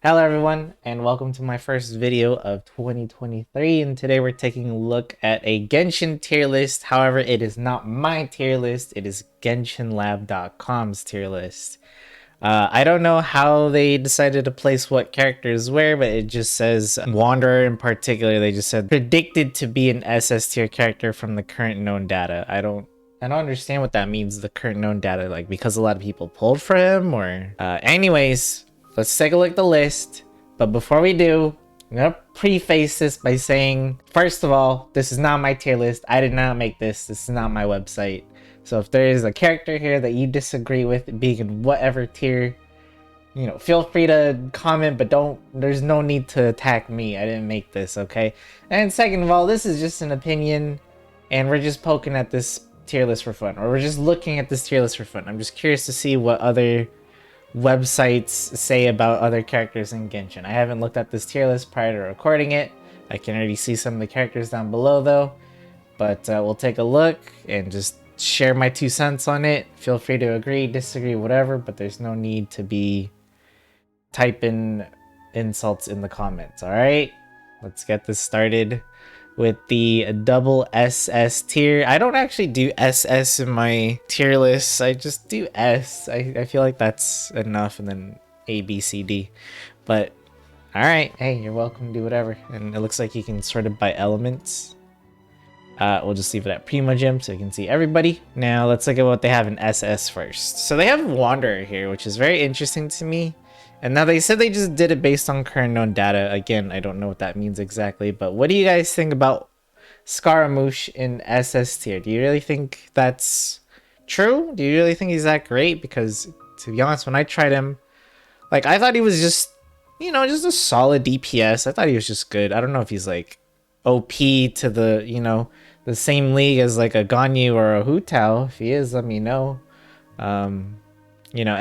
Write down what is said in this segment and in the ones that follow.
Hello everyone, and welcome to my first video of 2023, and today we're taking a look at a Genshin tier list. However, it is not my tier list, it is GenshinLab.com's tier list. I don't know how they decided to place what characters where, but it just says Wanderer in particular. They just said predicted to be an SS tier character from the current known data. I don't understand what that means, the current known data, like because a lot of people pulled for him or anyways. Let's take a look at the list, but before we do, I'm gonna preface this by saying, first of all, this is not my tier list. I did not make this. This is not my website. So if there is a character here that you disagree with being in whatever tier, feel free to comment, but there's no need to attack me. I didn't make this, okay? And second of all, this is just an opinion, and we're just poking at this tier list for fun, or we're just looking at this tier list for fun. I'm just curious to see what other websites say about other characters in Genshin. I haven't looked at this tier list prior to recording it. I can already see some of the characters down below though, but we'll take a look and just share my 2 cents on it. Feel free to agree, disagree, whatever, but there's no need to be typing insults in the comments. All right, let's get this started with the double SS tier. I don't actually do SS in my tier list. I just do S. I feel like that's enough, and then A, B, C, D. But all right, hey, you're welcome to do whatever. And it looks like you can sort it by elements. We'll just leave it at Primogem so you can see everybody. Now let's look at what they have in SS first. So they have Wanderer here, which is very interesting to me. And now they said they just did it based on current known data. Again, I don't know what that means exactly, but what do you guys think about Scaramouche in SS tier? Do you really think that's true? Do you really think he's that great? Because to be honest, when I tried him, like I thought he was just, just a solid DPS. I thought he was just good. I don't know if he's like OP to the, the same league as like a Ganyu or a Hu Tao. If he is, let me know. And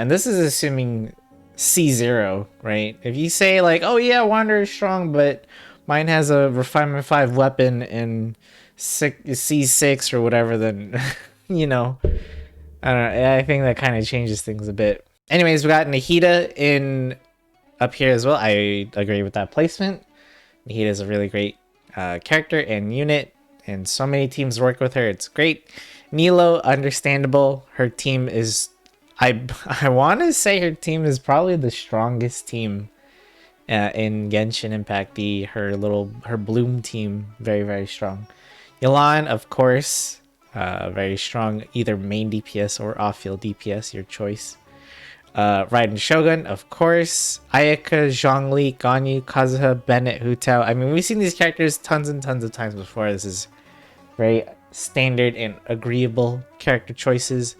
this is assuming C0, right? If you say like, oh yeah, Wanderer is strong, but mine has a refinement 5 weapon in C6 or whatever, then I don't know. I think that kind of changes things a bit. Anyways, we got Nahida in up here as well. I agree with that placement. Nahida is a really great character and unit, and so many teams work with her. It's great. Nilo, understandable. Her team is, I want to say her team is probably the strongest team in Genshin Impact. Her Bloom team, very, very strong. Yelan, of course, very strong, either main DPS or off-field DPS, your choice. Raiden Shogun, of course. Ayaka, Zhongli, Ganyu, Kazuha, Bennett, Hu Tao. I mean, we've seen these characters tons and tons of times before. This is very standard and agreeable character choices.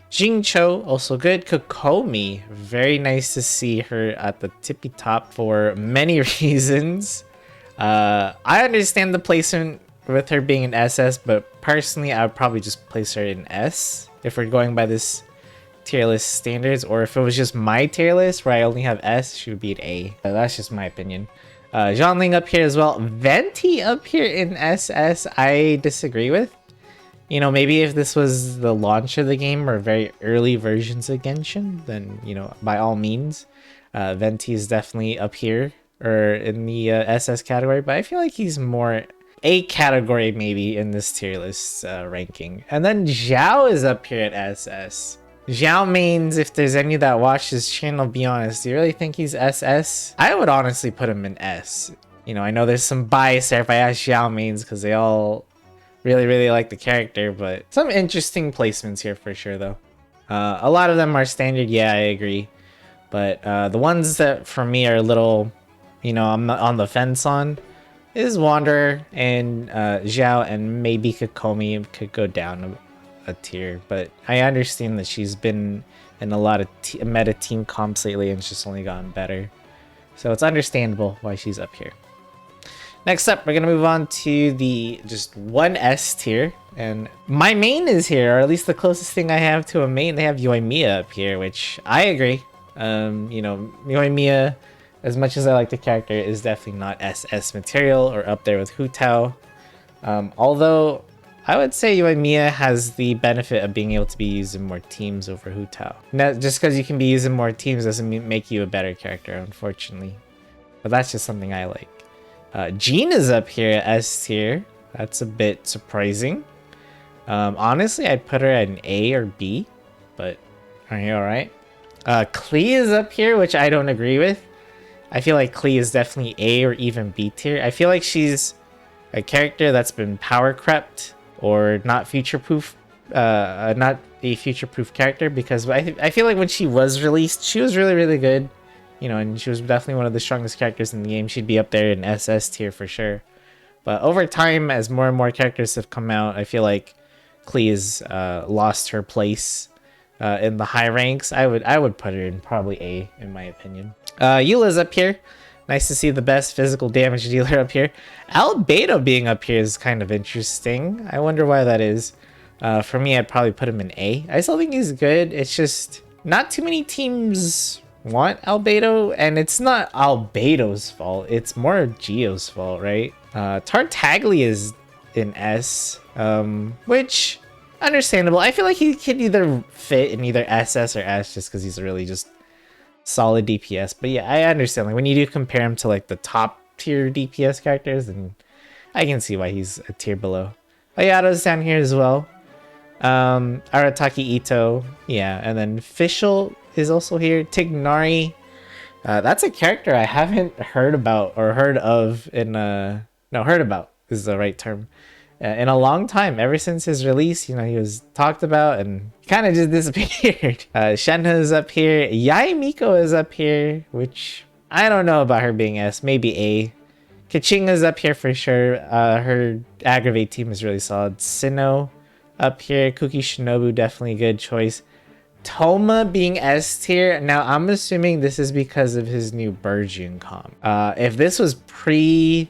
Jingcho, also good. Kokomi, very nice to see her at the tippy top for many reasons. I understand the placement with her being an SS, but personally I would probably just place her in S if we're going by this tier list standards, or if it was just my tier list where I only have S, she would be an A. That's just my opinion. Zhongling up here as well. Venti up here in SS, I disagree with. Maybe if this was the launch of the game or very early versions of Genshin, then, by all means, Venti is definitely up here or in the SS category, but I feel like he's more A category maybe in this tier list ranking. And then Zhao is up here at SS. Zhao mains, if there's any that watch this channel, be honest, do you really think he's SS? I would honestly put him in S. I know there's some bias there if I ask Zhao mains because they all really like the character, but some interesting placements here for sure though. A lot of them are standard, yeah, I agree, but the ones that for me are a little, I'm on the fence on is Wanderer and Zhao, and maybe Kokomi could go down a tier, but I understand that she's been in a lot of meta team comps lately and it's just only gotten better, so it's understandable why she's up here. Next up, we're going to move on to the just 1S tier. And my main is here, or at least the closest thing I have to a main. They have Yoimiya up here, which I agree. Yoimiya, as much as I like the character, is definitely not SS material or up there with Hu Tao. Although I would say Yoimiya has the benefit of being able to be used in more teams over Hu Tao. Now, just because you can be used in more teams doesn't make you a better character, unfortunately. but that's just something I like. Jean is up here at S tier. That's a bit surprising. Honestly, I'd put her at an A or B, but are you alright? Klee is up here, which I don't agree with. I feel like Klee is definitely A or even B tier. I feel like she's a character that's been power crept or not future-proof, not a future-proof character, because I feel like when she was released, she was really, really good. You know, and she was definitely one of the strongest characters in the game. She'd be up there in SS tier for sure. But over time, as more and more characters have come out, I feel like Klee has lost her place in the high ranks. I would put her in probably A, in my opinion. Eula's up here. Nice to see the best physical damage dealer up here. Albedo being up here is kind of interesting. I wonder why that is. For me, I'd probably put him in A. I still think he's good. It's just not too many teams want Albedo, and it's not Albedo's fault. It's more Geo's fault, right? Tartaglia is in S, which understandable. I feel like he could either fit in either SS or S just because he's really just solid DPS. But yeah, I understand. Like when you do compare him to like the top tier DPS characters, and I can see why he's a tier below. Oyato's down here as well. Arataki Ito, yeah, and then Fischl is also here. Tignari, that's a character I haven't heard about or heard of in no, heard about is the right term, in a long time. Ever since his release, you know, he was talked about and kind of just disappeared. Shenhe is up here. Yai Miko is up here, which I don't know about her being S, maybe A. Kachinga's up here for sure. Her Aggravate team is really solid. Sinnoh up here. Kuki Shinobu, definitely a good choice. Toma being S tier. Now, I'm assuming this is because of his new Burgeon comp. If this was pre-Dendro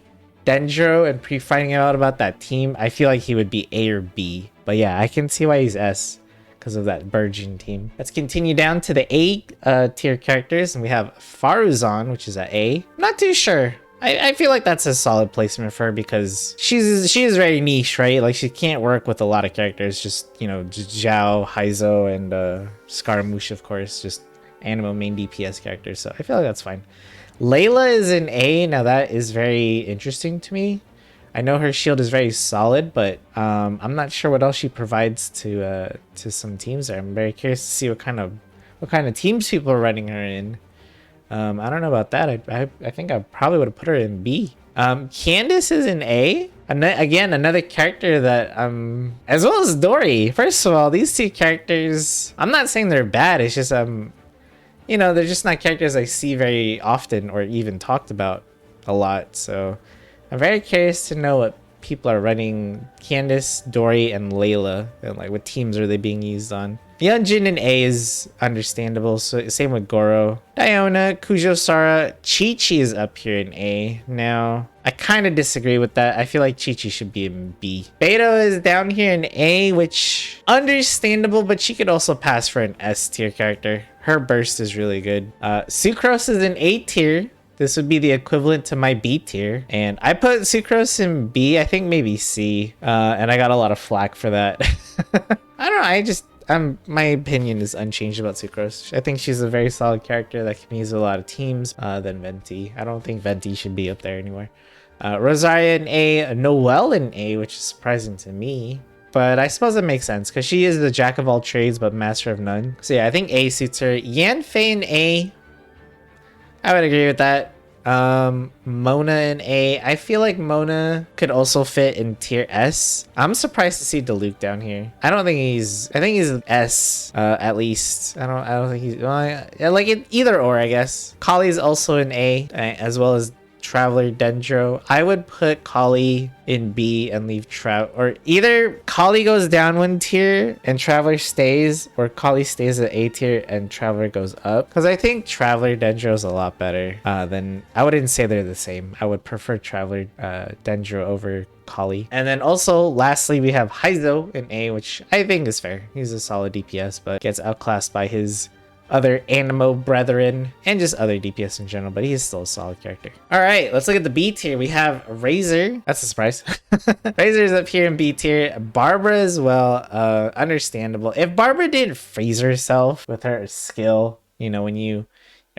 and pre-finding out about that team, I feel like he would be A or B. But yeah, I can see why he's S because of that Burgeon team. Let's continue down to the A tier characters, and we have Faruzan, which is at A. Not too sure. I feel like that's a solid placement for her because she is very niche, right? Like she can't work with a lot of characters. Just, you know, Zhao, Heizo, and Scaramouche, of course, just Animo main DPS characters. So I feel like that's fine. Layla is in A. Now that is very interesting to me. I know her shield is very solid, but I'm not sure what else she provides to some teams there. I'm very curious to see what kind of teams people are running her in. I don't know about that. I think I probably would have put her in B. Candace is in A. Again, another character that, as well as Dory. First of all, these two characters, I'm not saying they're bad. It's just, you know, they're just not characters I see very often or even talked about a lot. So I'm very curious to know what people are running Candace, Dory, and Layla, and like what teams are they being used on. Yeonjin in A is understandable, so same with Goro. Diona, Kujo Sara, Chi-Chi is up here in A. Now, I kind of disagree with that. I feel like Chi-Chi should be in B. Beto is down here in A, which understandable, but she could also pass for an S tier character. Her burst is really good. Sucrose is in A tier. This would be the equivalent to my B tier. And I put Sucrose in B, I think maybe C. And I got a lot of flack for that. I don't know, my opinion is unchanged about Sucrose. I think she's a very solid character that can use a lot of teams than Venti. I don't think Venti should be up there anymore. Rosaria in A, Noelle in A, which is surprising to me. But I suppose it makes sense because she is the jack of all trades but master of none. So yeah, I think A suits her. Yanfei in A, I would agree with that. Mona in A. I feel like Mona could also fit in tier S. I'm surprised to see Diluc down here. I think he's S, at least. I don't think he's, well, like it, either or, I guess. Kali's also in A, as well as Traveler Dendro. I would put Kali in B and leave or either Kali goes down one tier and Traveler stays, or Kali stays at A tier and Traveler goes up. Because I think Traveler Dendro is a lot better than, I wouldn't say they're the same. I would prefer Traveler Dendro over Kali. And then also, lastly, we have Heizo in A, which I think is fair. He's a solid DPS, but gets outclassed by his other Animo brethren and just other DPS in general, but he's still a solid character. All right, let's look at the B tier. We have Razor. That's a surprise. Razor's up here in B tier. Barbara as well. Understandable. If Barbara didn't freeze herself with her skill, you know, when you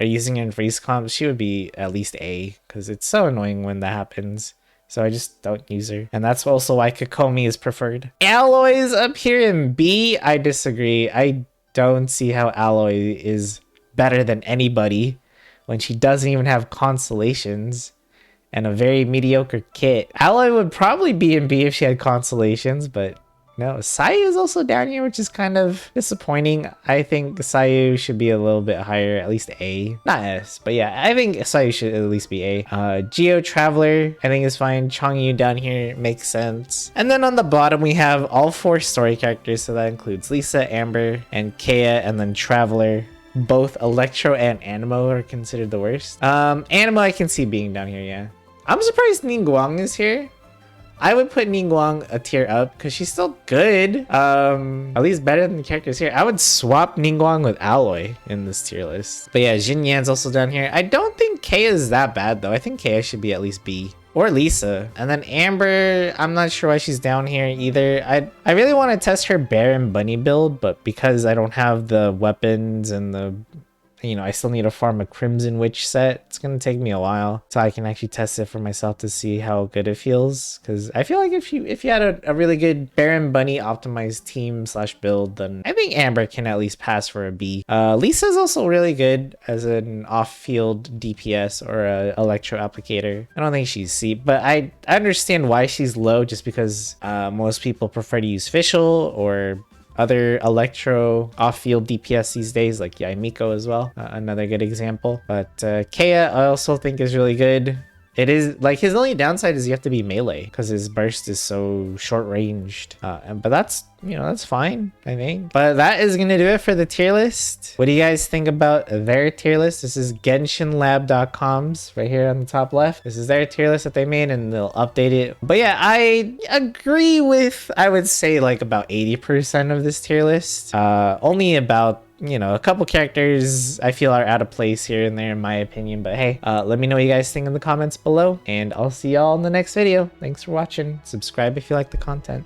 or using her in freeze comps, she would be at least A, because it's so annoying when that happens. So I just don't use her. And that's also why Kokomi is preferred. Alloy's up here in B. I disagree. I don't see how Alloy is better than anybody when she doesn't even have constellations and a very mediocre kit. Alloy would probably be in B if she had constellations, but no. Sayu is also down here, which is kind of disappointing. I think Sayu should be a little bit higher, at least A. Not S, but yeah, I think Sayu should at least be A. Geo Traveler, I think is fine. Changyu down here makes sense. And then on the bottom, we have all 4 story characters, so that includes Lisa, Amber, and Kea, and then Traveler. Both Electro and Animo are considered the worst. Animo I can see being down here, yeah. I'm surprised Ningguang is here. I would put Ningguang a tier up because she's still good. At least better than the characters here. I would swap Ningguang with Alloy in this tier list. But yeah, Jin Yan's also down here. I don't think Kea is that bad though. I think Kea should be at least B. Or Lisa. And then Amber, I'm not sure why she's down here either. I really want to test her Bear and Bunny build, but because I don't have the weapons and the, you know, I still need to farm a Crimson Witch set. It's gonna take me a while so I can actually test it for myself to see how good it feels. Because I feel like if you had a really good Bear and Bunny optimized team / build, then I think Amber can at least pass for a B. Lisa's also really good as an off-field DPS or a Electro Applicator. I don't think she's C, but I understand why she's low, just because most people prefer to use Fischl or other Electro off-field DPS these days, like Yaimiko as well, another good example. But Kea I also think is really good. It is like his only downside is you have to be melee because his burst is so short ranged. But that's, you know, that's fine, I think. But that is gonna do it for the tier list. What do you guys think about their tier list? This is GenshinLab.com's right here on the top left. This is their tier list that they made and they'll update it. But yeah, I agree with, I would say like about 80% of this tier list. Only about, you know, a couple characters I feel are out of place here and there in my opinion, but hey, let me know what you guys think in the comments below, and I'll see y'all in the next video. Thanks for watching. Subscribe if you like the content.